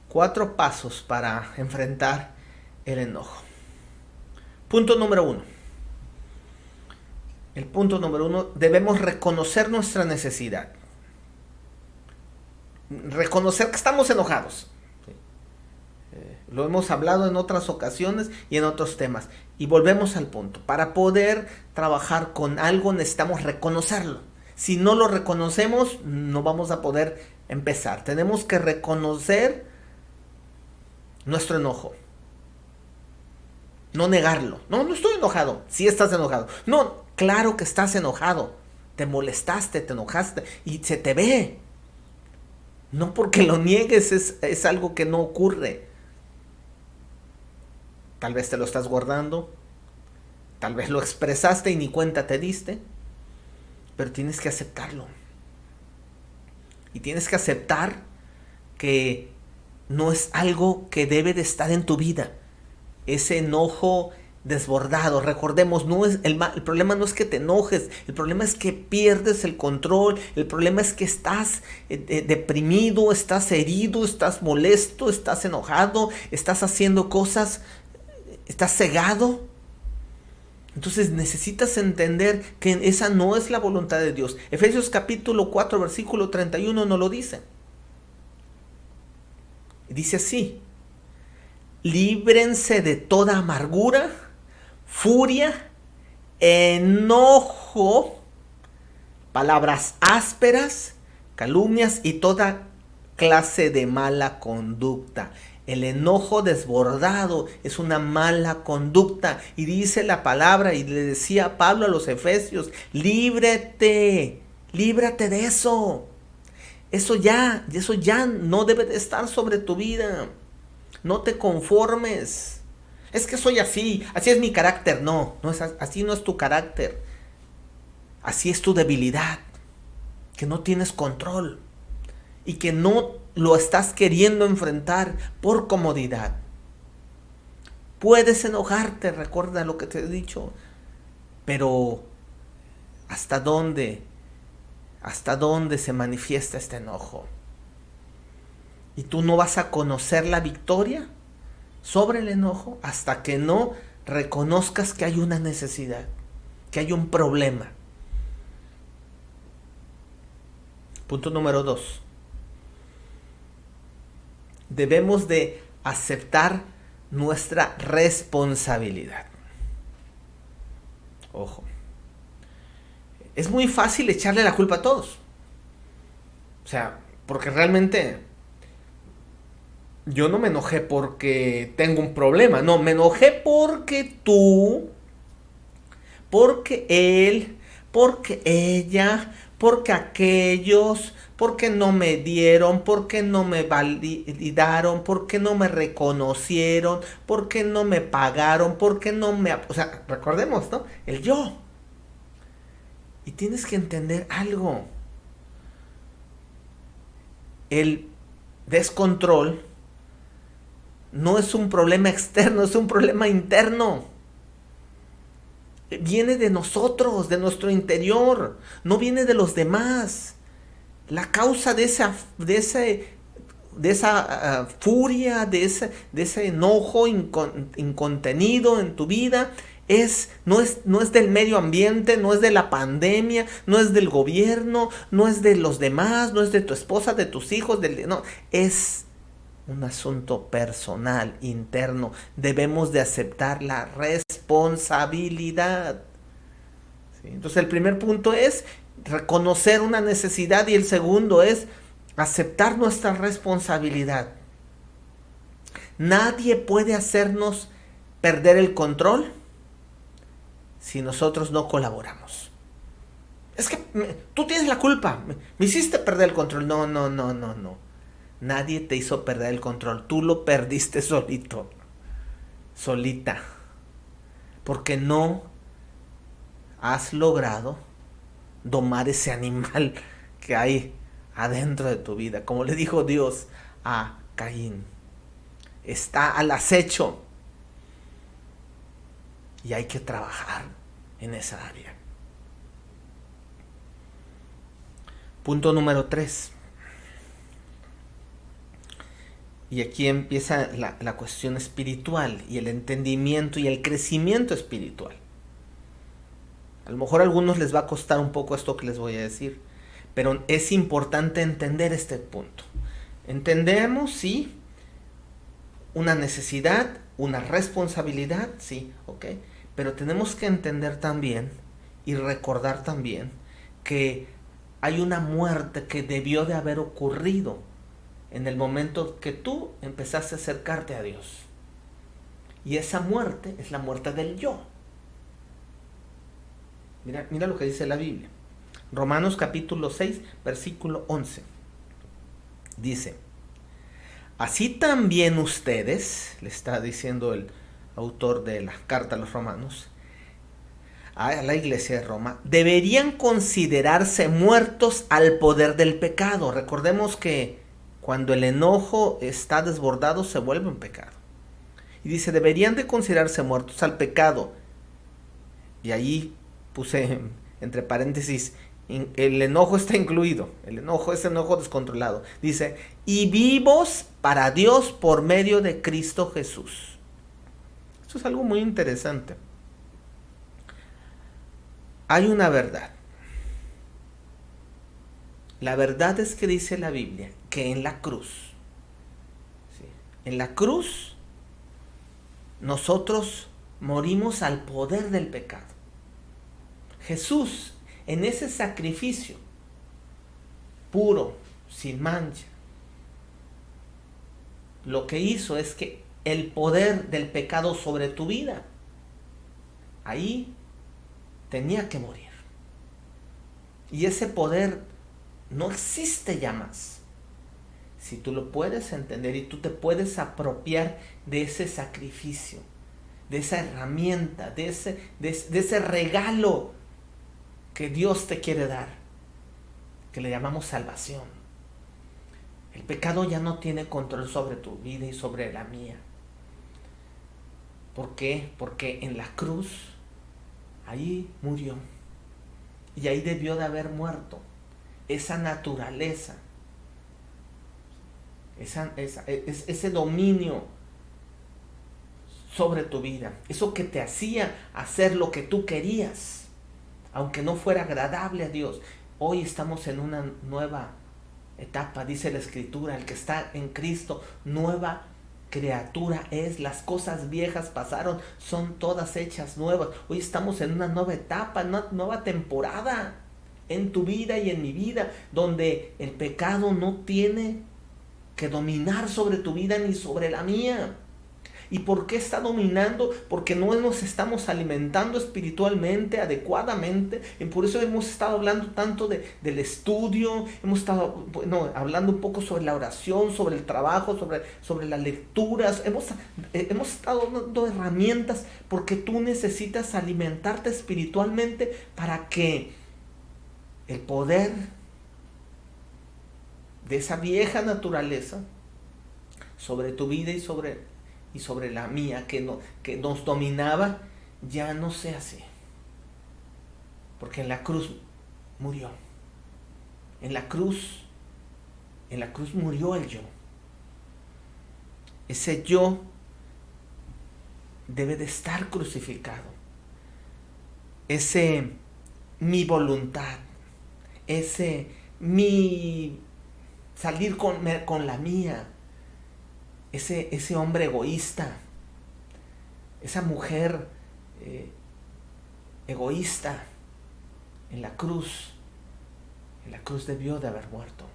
4 pasos para enfrentar el enojo. Punto número 1. El punto número 1, debemos reconocer nuestra necesidad. Reconocer que estamos enojados. Lo hemos hablado en otras ocasiones y en otros temas. Y volvemos al punto. Para poder trabajar con algo necesitamos reconocerlo. Si no lo reconocemos, no vamos a poder empezar. Tenemos que reconocer nuestro enojo. No negarlo. No estoy enojado. Sí estás enojado. No, claro que estás enojado. Te molestaste, te enojaste y se te ve. No porque lo niegues es algo que no ocurre. Tal vez te lo estás guardando. Tal vez lo expresaste y ni cuenta te diste. Pero tienes que aceptarlo. Y tienes que aceptar que no es algo que debe de estar en tu vida. Ese enojo desbordado, recordemos, el problema no es que te enojes, el problema es que pierdes el control, el problema es que estás deprimido, estás herido, estás molesto, estás enojado, estás haciendo cosas, estás cegado. Entonces necesitas entender que esa no es la voluntad de Dios. Efesios capítulo 4 versículo 31 nos lo dice. Dice así: líbrense de toda amargura, furia, enojo, palabras ásperas, calumnias y toda clase de mala conducta. El enojo desbordado es una mala conducta. Y dice la palabra, y le decía Pablo a los Efesios: líbrate de eso. Eso ya no debe de estar sobre tu vida. No te conformes. Es que soy así es mi carácter. No es así, no es tu carácter. Así es tu debilidad, que no tienes control y que no lo estás queriendo enfrentar por comodidad. Puedes enojarte, recuerda lo que te he dicho, pero ¿hasta dónde se manifiesta este enojo? Y tú no vas a conocer la victoria sobre el enojo hasta que no reconozcas que hay una necesidad, que hay un problema. Punto número 2. Debemos de aceptar nuestra responsabilidad. Ojo. Es muy fácil echarle la culpa a todos. O sea, porque realmente yo no me enojé porque tengo un problema. No, me enojé porque tú, porque él, porque ella, porque aquellos, porque no me dieron, porque no me validaron, porque no me reconocieron, porque no me pagaron, porque no me... O sea, recordemos, ¿no? El yo. Y tienes que entender algo. El descontrol no es un problema externo, es un problema interno. Viene de nosotros, de nuestro interior, no viene de los demás. La causa de esa furia, de ese enojo incontenido en tu vida, no es del medio ambiente, no es de la pandemia, no es del gobierno, no es de los demás, no es de tu esposa, de tus hijos, no, es un asunto personal, interno. Debemos de aceptar la responsabilidad. ¿Sí? Entonces el primer punto es reconocer una necesidad y el segundo es aceptar nuestra responsabilidad. Nadie puede hacernos perder el control si nosotros no colaboramos. Es que tú tienes la culpa, me hiciste perder el control. No. Nadie te hizo perder el control, tú lo perdiste solito, solita, porque no has logrado domar ese animal que hay adentro de tu vida. Como le dijo Dios a Caín, está al acecho y hay que trabajar en esa área. Punto número 3. Y aquí empieza la cuestión espiritual y el entendimiento y el crecimiento espiritual. A lo mejor a algunos les va a costar un poco esto que les voy a decir, pero es importante entender este punto. Entendemos, sí, una necesidad, una responsabilidad, sí, ok, pero tenemos que entender también y recordar también que hay una muerte que debió de haber ocurrido en el momento que tú empezaste a acercarte a Dios. Y esa muerte es la muerte del yo. Mira lo que dice la Biblia. Romanos capítulo 6, versículo 11. Dice: así también ustedes, le está diciendo el autor de la carta a los romanos, a la iglesia de Roma, deberían considerarse muertos al poder del pecado. Recordemos que cuando el enojo está desbordado se vuelve un pecado. Y dice, deberían de considerarse muertos al pecado. Y ahí puse entre paréntesis, el enojo está incluido. El enojo es enojo descontrolado. Dice, y vivos para Dios por medio de Cristo Jesús. Esto es algo muy interesante. Hay una verdad. La verdad es que dice la Biblia que en la cruz, ¿sí?, en la cruz nosotros morimos al poder del pecado. Jesús, en ese sacrificio puro, sin mancha, lo que hizo es que el poder del pecado sobre tu vida, ahí tenía que morir. Y ese poder no existe ya más. Si tú lo puedes entender y tú te puedes apropiar de ese sacrificio, de esa herramienta, de ese regalo que Dios te quiere dar, que le llamamos salvación. El pecado ya no tiene control sobre tu vida y sobre la mía. ¿Por qué? Porque en la cruz, ahí murió. Y ahí debió de haber muerto esa naturaleza, ese dominio sobre tu vida, eso que te hacía hacer lo que tú querías, aunque no fuera agradable a Dios. Hoy estamos en una nueva etapa, dice la Escritura, el que está en Cristo, nueva criatura es, las cosas viejas pasaron, son todas hechas nuevas. Hoy estamos en una nueva etapa, una nueva temporada en tu vida y en mi vida, donde el pecado no tiene que dominar sobre tu vida ni sobre la mía. ¿Y por qué está dominando? Porque no nos estamos alimentando espiritualmente, adecuadamente. Y por eso hemos estado hablando tanto del estudio, hemos estado hablando un poco sobre la oración, sobre el trabajo, sobre las lecturas. Hemos estado dando herramientas porque tú necesitas alimentarte espiritualmente para que el poder de esa vieja naturaleza sobre tu vida y sobre y sobre la mía que nos dominaba, ya no se hace. Porque en la cruz murió. En la cruz murió el yo. Ese yo debe de estar crucificado. Ese mi voluntad, ese mi salir con la mía, ese hombre egoísta, esa mujer egoísta, en la cruz debió de haber muerto.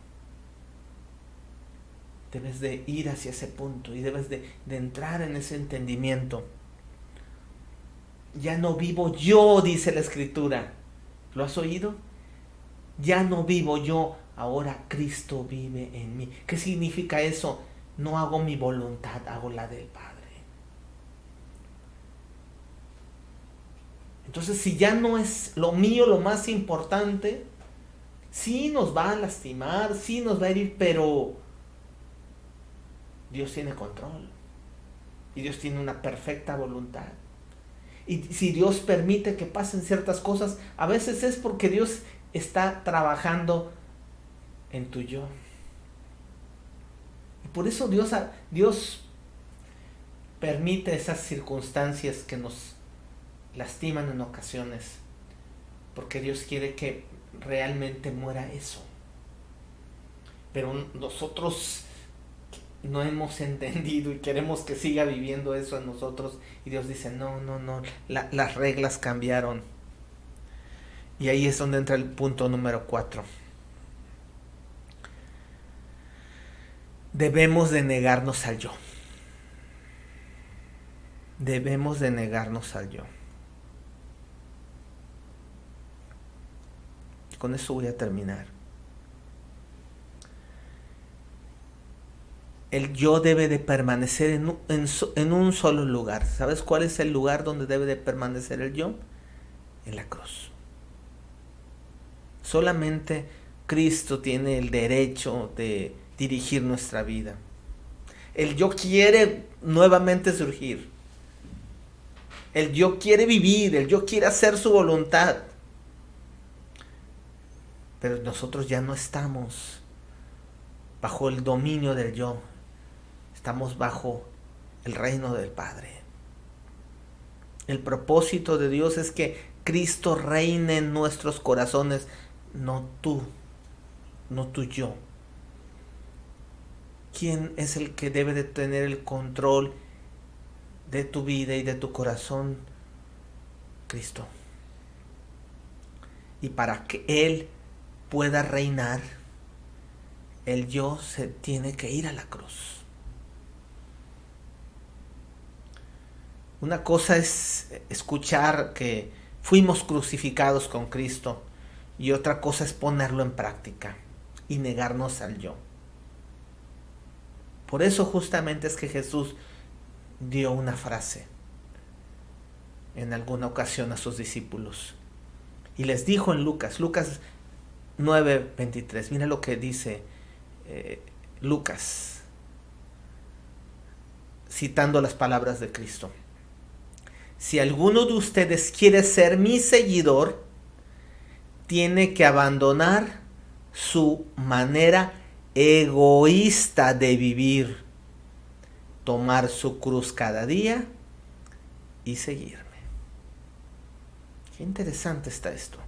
Debes de ir hacia ese punto y debes de entrar en ese entendimiento. Ya no vivo yo, dice la Escritura. ¿Lo has oído? Ya no vivo yo, ahora Cristo vive en mí. ¿Qué significa eso? No hago mi voluntad, hago la del Padre. Entonces, si ya no es lo mío lo más importante, sí nos va a lastimar, sí nos va a herir, pero Dios tiene control. Y Dios tiene una perfecta voluntad. Y si Dios permite que pasen ciertas cosas, a veces es porque Dios está trabajando en tu yo. Y por eso Dios permite esas circunstancias que nos lastiman en ocasiones. Porque Dios quiere que realmente muera eso. Pero nosotros no hemos entendido y queremos que siga viviendo eso en nosotros, y Dios dice no, las reglas cambiaron. Y ahí es donde entra el punto número 4. Debemos de negarnos al yo. Debemos de negarnos al yo. Y con eso voy a terminar. El yo debe de permanecer en un solo lugar. ¿Sabes cuál es el lugar donde debe de permanecer el yo? En la cruz. Solamente Cristo tiene el derecho de dirigir nuestra vida. El yo quiere nuevamente surgir. El yo quiere vivir, el yo quiere hacer su voluntad. Pero nosotros ya no estamos bajo el dominio del yo. Estamos bajo el reino del Padre. El propósito de Dios es que Cristo reine en nuestros corazones, no tú, no tu yo. ¿Quién es el que debe de tener el control de tu vida y de tu corazón? Cristo. Y para que Él pueda reinar, el yo se tiene que ir a la cruz. Una cosa es escuchar que fuimos crucificados con Cristo, y otra cosa es ponerlo en práctica y negarnos al yo. Por eso justamente es que Jesús dio una frase en alguna ocasión a sus discípulos y les dijo en Lucas 9:23. Mira lo que dice Lucas, citando las palabras de Cristo. Si alguno de ustedes quiere ser mi seguidor, tiene que abandonar su manera egoísta de vivir, tomar su cruz cada día y seguirme. Qué interesante está esto.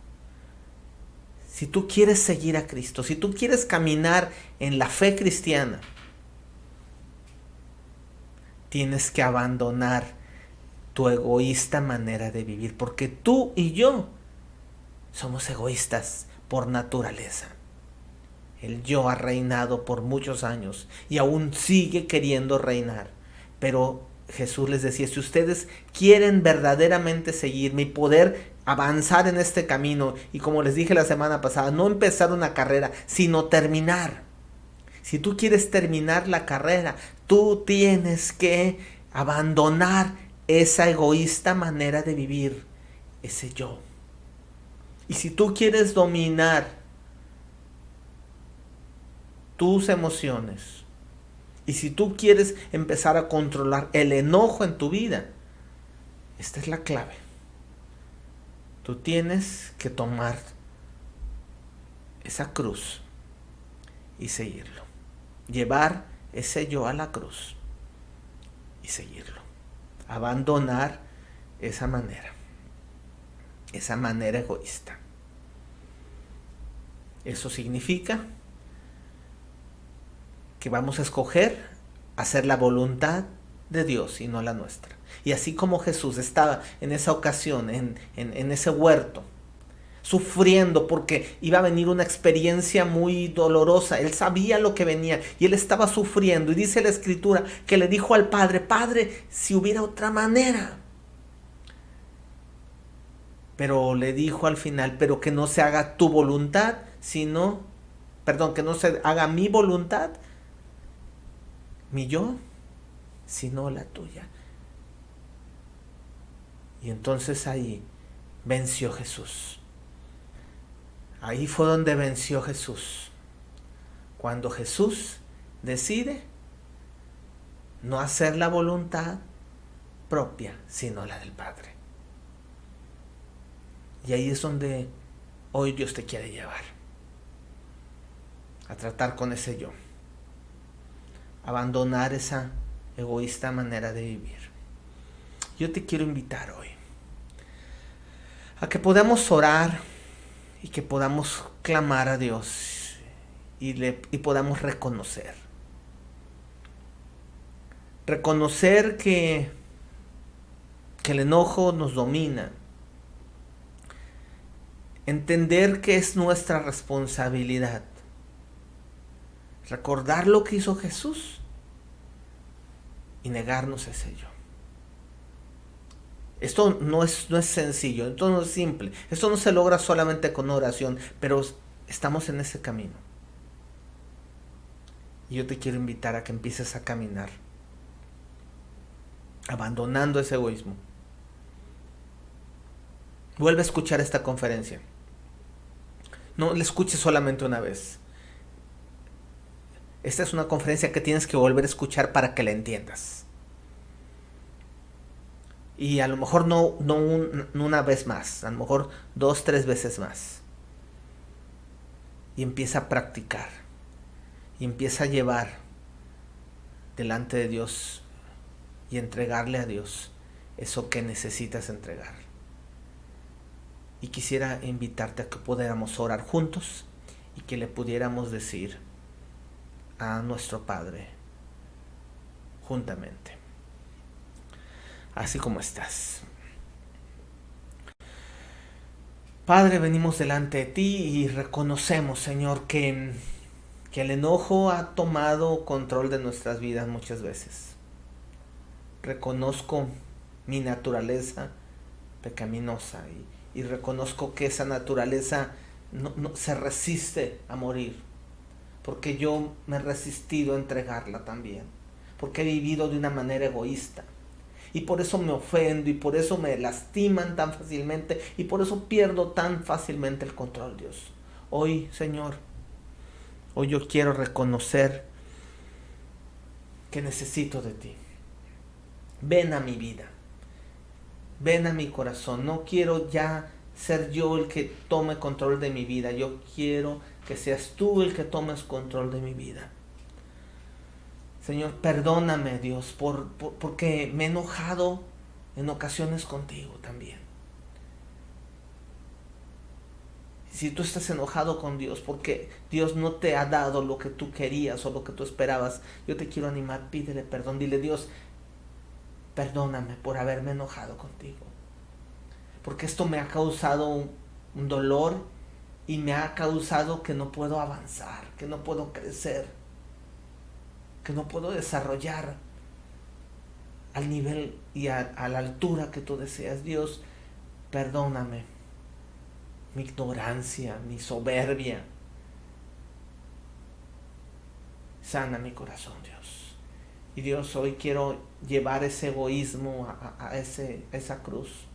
Si tú quieres seguir a Cristo, si tú quieres caminar en la fe cristiana, tienes que abandonar tu egoísta manera de vivir, porque tú y yo somos egoístas por naturaleza. El yo ha reinado por muchos años y aún sigue queriendo reinar. Pero Jesús les decía, si ustedes quieren verdaderamente seguirme y poder avanzar en este camino, y como les dije la semana pasada, no empezar una carrera, sino terminar. Si tú quieres terminar la carrera, tú tienes que abandonar esa egoísta manera de vivir, ese yo. Y si tú quieres dominar tus emociones Y si tú quieres empezar a controlar el enojo en tu vida, esta es la clave. Tú tienes que tomar esa cruz y seguirlo. Llevar ese yo a la cruz y seguirlo. Abandonar esa manera egoísta. Eso significa que vamos a escoger hacer la voluntad de Dios y no la nuestra. Y así como Jesús estaba en esa ocasión, en ese huerto, sufriendo porque iba a venir una experiencia muy dolorosa. Él sabía lo que venía y él estaba sufriendo. Y dice la Escritura que le dijo al Padre: Padre, si hubiera otra manera. Pero le dijo al final: pero que no se haga tu voluntad, que no se haga mi voluntad, mi yo, sino la tuya. Y entonces ahí venció Jesús. Ahí fue donde venció Jesús. Cuando Jesús decide no hacer la voluntad propia, sino la del Padre. Y ahí es donde hoy Dios te quiere llevar. A tratar con ese yo. Abandonar esa egoísta manera de vivir. Yo te quiero invitar hoy a que podamos orar y que podamos clamar a Dios y podamos reconocer. Reconocer que el enojo nos domina. Entender que es nuestra responsabilidad. Recordar lo que hizo Jesús y negarnos ese yo. Esto no es sencillo, esto no es simple, esto no se logra solamente con oración, pero estamos en ese camino. Y yo te quiero invitar a que empieces a caminar, abandonando ese egoísmo. Vuelve a escuchar esta conferencia. No la escuches solamente una vez. Esta es una conferencia que tienes que volver a escuchar para que la entiendas. Y a lo mejor no una vez más, a lo mejor 2, 3 veces más. Y empieza a practicar. Y empieza a llevar delante de Dios y entregarle a Dios eso que necesitas entregar. Y quisiera invitarte a que pudiéramos orar juntos y que le pudiéramos decir a nuestro Padre juntamente. Así como estás. Padre, venimos delante de ti y reconocemos, Señor, que el enojo ha tomado control de nuestras vidas muchas veces. Reconozco mi naturaleza pecaminosa y reconozco que esa naturaleza no se resiste a morir, porque yo me he resistido a entregarla también, porque he vivido de una manera egoísta. Y por eso me ofendo, y por eso me lastiman tan fácilmente, y por eso pierdo tan fácilmente el control, Dios. Hoy, Señor, hoy yo quiero reconocer que necesito de ti. Ven a mi vida, ven a mi corazón. No quiero ya ser yo el que tome control de mi vida. Yo quiero que seas tú el que tomes control de mi vida. Señor, perdóname, Dios, porque me he enojado en ocasiones contigo también. Si tú estás enojado con Dios porque Dios no te ha dado lo que tú querías o lo que tú esperabas, yo te quiero animar, pídele perdón, dile: Dios, perdóname por haberme enojado contigo, porque esto me ha causado un dolor y me ha causado que no puedo avanzar, que no puedo crecer, que no puedo desarrollar al nivel y a la altura que tú deseas. Dios, perdóname mi ignorancia, mi soberbia. Sana mi corazón, Dios. Y Dios, hoy quiero llevar ese egoísmo a esa cruz.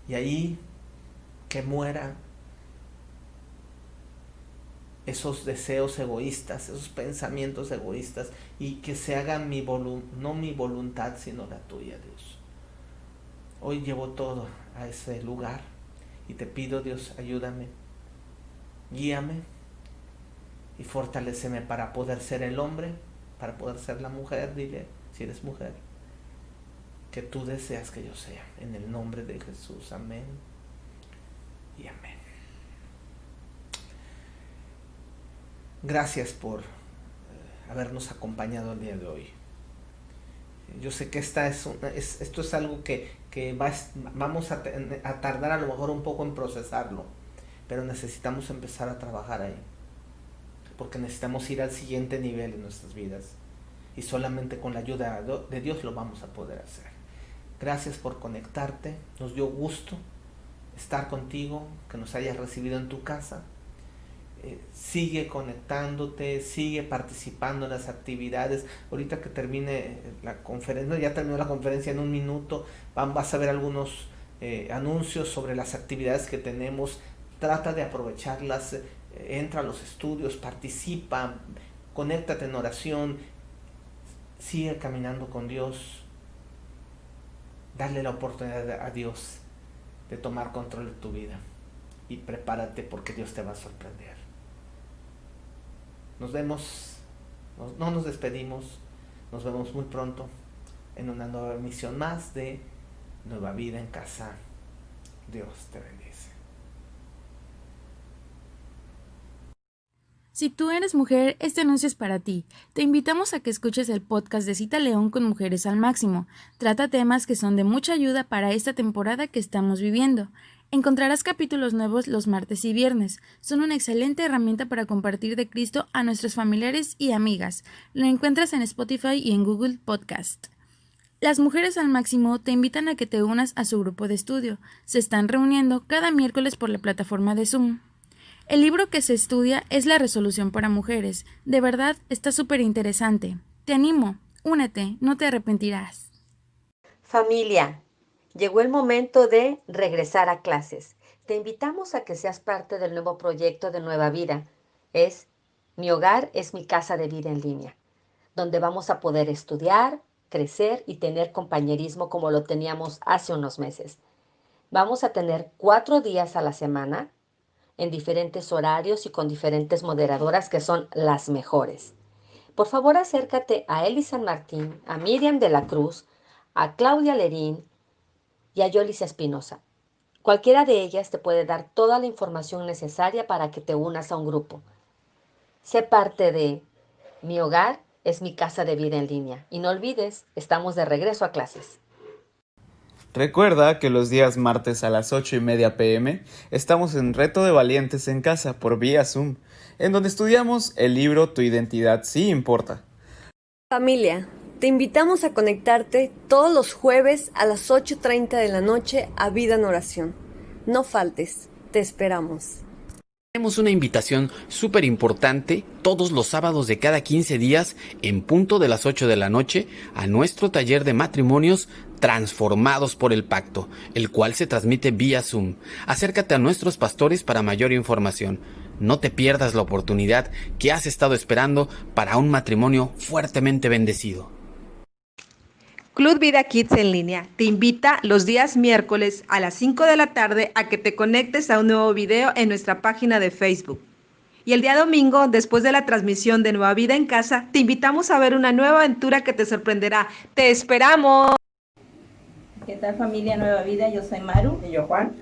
Y ahí que muera esos deseos egoístas, esos pensamientos egoístas, y que se haga no mi voluntad, sino la tuya, Dios. Hoy llevo todo a ese lugar y te pido, Dios, ayúdame, guíame y fortaléceme para poder ser el hombre, para poder ser la mujer. Dile, si eres mujer, que tú deseas que yo sea, en el nombre de Jesús. Amén y amén. Gracias por habernos acompañado el día de hoy. Yo sé que esto es algo que vamos a tardar a lo mejor un poco en procesarlo, pero necesitamos empezar a trabajar ahí, porque necesitamos ir al siguiente nivel en nuestras vidas, y solamente con la ayuda de Dios lo vamos a poder hacer. Gracias por conectarte, nos dio gusto estar contigo, que nos hayas recibido en tu casa. Sigue conectándote, sigue participando en las actividades. Ahorita que termine la conferencia, ya terminó la conferencia en un minuto, vas a ver algunos anuncios sobre las actividades que tenemos. Trata de aprovecharlas, entra a los estudios, participa, conéctate en oración, sigue caminando con Dios. Dale la oportunidad a Dios de tomar control de tu vida, y prepárate, porque Dios te va a sorprender. Nos vemos, no nos despedimos, nos vemos muy pronto en una nueva emisión más de Nueva Vida en Casa. Dios te bendice. Si tú eres mujer, este anuncio es para ti. Te invitamos a que escuches el podcast de Cita León con Mujeres al Máximo. Trata temas que son de mucha ayuda para esta temporada que estamos viviendo. Encontrarás capítulos nuevos los martes y viernes. Son una excelente herramienta para compartir de Cristo a nuestros familiares y amigas. Lo encuentras en Spotify y en Google Podcast. Las Mujeres al Máximo te invitan a que te unas a su grupo de estudio. Se están reuniendo cada miércoles por la plataforma de Zoom. El libro que se estudia es La Resolución para Mujeres. De verdad, está súper interesante. Te animo, únete, no te arrepentirás. Familia, llegó el momento de regresar a clases. Te invitamos a que seas parte del nuevo proyecto de Nueva Vida. Es Mi Hogar es mi casa de vida en línea, donde vamos a poder estudiar, crecer y tener compañerismo como lo teníamos hace unos meses. Vamos a tener 4 días a la semana, en diferentes horarios y con diferentes moderadoras que son las mejores. Por favor, acércate a Eli San Martín, a Miriam de la Cruz, a Claudia Lerín y a Yolis Espinosa. Cualquiera de ellas te puede dar toda la información necesaria para que te unas a un grupo. Sé parte de Mi Hogar es mi casa de vida en línea. Y no olvides, estamos de regreso a clases. Recuerda que los días martes a las 8:30 p.m. estamos en Reto de Valientes en Casa por vía Zoom, en donde estudiamos el libro Tu identidad sí importa. Familia, te invitamos a conectarte todos los jueves a las 8:30 de la noche a Vida en Oración. No faltes, te esperamos. Tenemos una invitación súper importante todos los sábados de cada 15 días en punto de las 8 de la noche a nuestro taller de matrimonios transformados por el pacto, el cual se transmite vía Zoom. Acércate a nuestros pastores para mayor información. No te pierdas la oportunidad que has estado esperando para un matrimonio fuertemente bendecido. Club Vida Kids en línea te invita los días miércoles a las 5 de la tarde a que te conectes a un nuevo video en nuestra página de Facebook. Y el día domingo, después de la transmisión de Nueva Vida en Casa, te invitamos a ver una nueva aventura que te sorprenderá. ¡Te esperamos! ¿Qué tal, familia Nueva Vida? Yo soy Maru. Y yo, Juan.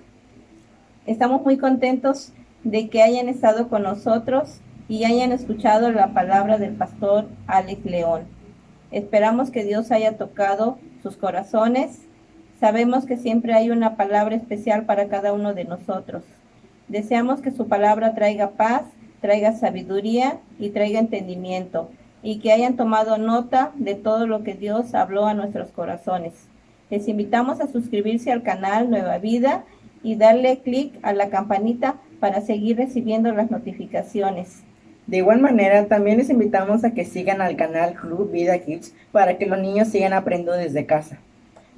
Estamos muy contentos de que hayan estado con nosotros y hayan escuchado la palabra del pastor Alex León. Esperamos que Dios haya tocado sus corazones. Sabemos que siempre hay una palabra especial para cada uno de nosotros. Deseamos que su palabra traiga paz, traiga sabiduría y traiga entendimiento, y que hayan tomado nota de todo lo que Dios habló a nuestros corazones. Les invitamos a suscribirse al canal Nueva Vida y darle clic a la campanita para seguir recibiendo las notificaciones. De igual manera, también les invitamos a que sigan al canal Club Vida Kids para que los niños sigan aprendiendo desde casa.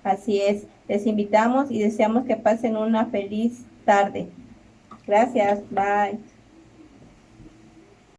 Así es, les invitamos y deseamos que pasen una feliz tarde. Gracias, bye.